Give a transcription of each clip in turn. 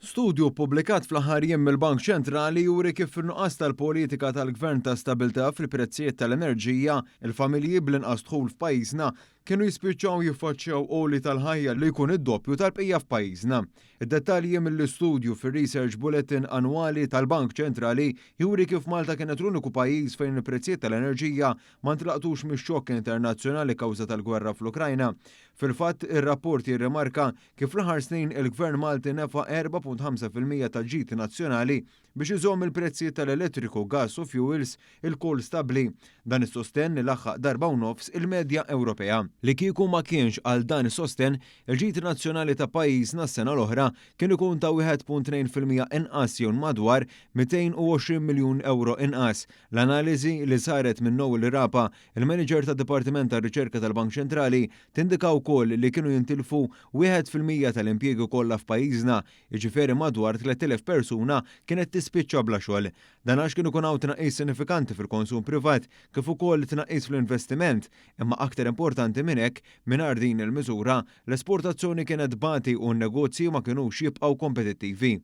Studju ppubblikat fl-aħħar jiem mill-Bank Ċentrali juri kif in-nuqqas tal-politika tal-Gvern ta' stabilità fil-prezzijiet tal-enerġija il-familji bl-inqas dħul f'pajjiżna kienu jispiċċaw jiffaċċjaw qoli tal-ħajja li jkun id-doppju tal-bqija f'pajjiżna. Id-dettalji mill-istudju fir-Research Bulletin annwali tal-Bank Ċentrali juri kif Malta kienet l-uniku pajjiż fejn il-prezzijiet tal-enerġija ma ntlaqtux mix-xokk internazzjonali kawża tal-gwerra fl-Ukrajna. Fil-fatt, ir-rapport jirrimarka kif fl-aħħar snin il-Gvern Malti nefa' 4.5% tal-ġid nazzjonali biex iżomm il-prezzijiet tal-elettriku, gas u fuels il-kol stabbli. Dan is-sostenn laħħaq darba u nofs il-medja Ewropea. Li kieku ma kienx għal dan is-sostenn, il-ġid nazzjonali ta' pajjiżna s-sena l-oħra kien ikun ta' 1.2% inqas jew madwar 220 miljun euro inqas. L-analiżi li saret minn Noel Rapa, il-Manager tad Dipartiment tar-Riċerka tal-Bank Ċentrali, tindika wkoll li kienu jintilfu 1% tal-impjiegi kollha f'pajjiżna, jiġifieri madwar 3,000 persuna kienet tispiċċa bla xogħol. Dan għax kienu kun hawn tnaqqis sinifikanti fil-konsum privat kif ukoll tnaqqis fl-investiment, imma aktar importanti minn hekk mingħajr din il-miżura l-esportazzjoni kienet bagħti u n-negozji ma kinux jibqgħu kompetittivi.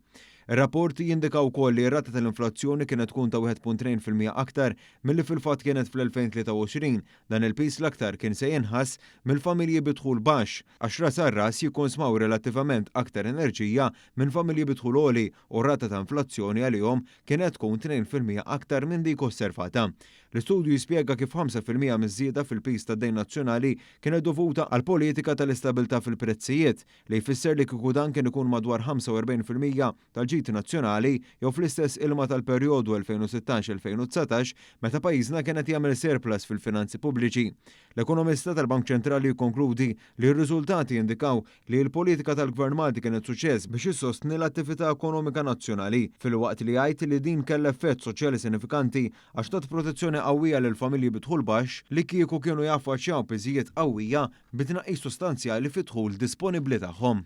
Ir-rapport jindika wkoll li r-rata tal-inflazzjoni kienet tkun ta' 1.2% aktar milli fil-fatt kienet fl-2023. Dan il-pis l-aktar kien se jinħass mill-familji bi dħul baxx, għax ras ar-ras jikkonsmaw relattivament aktar enerġija minn familji bi dħul għoli u r-rata ta' inflazzjoni għalihom kienet tkun 2% aktar minn dik osservata. L-istudju jispjega kif 5% miż-żieda fil-pis tad-dejn nazzjonali kienet dovuta għal politika tal-istabilità fil-prezzijiet li jfisser li kieku dan kien ikun madwar 45% tal-ġid nazzjonali jew fl-istess ilma tal-perjodu 2016-2019 meta pajjiżna kienet jagħmel surplus fil-finanzi pubbliċi. L-ekonomista tal-Bank Ċentrali jikkonkludi li r-riżultati jindikaw li l-politika tal-Gvern Malti kienet suċċess biex issostni l-attività ekonomika nazzjonali fil-waqt li jgħid li din kellha effett soċjali sinifikanti għax tat protezzjoni qawwija lil familji bi dħul baxx li kieku kienu jaffaċċjaw piżijiet qawwija bit-tnaqqis sostanzjali fi dħul disponibbli tagħhom.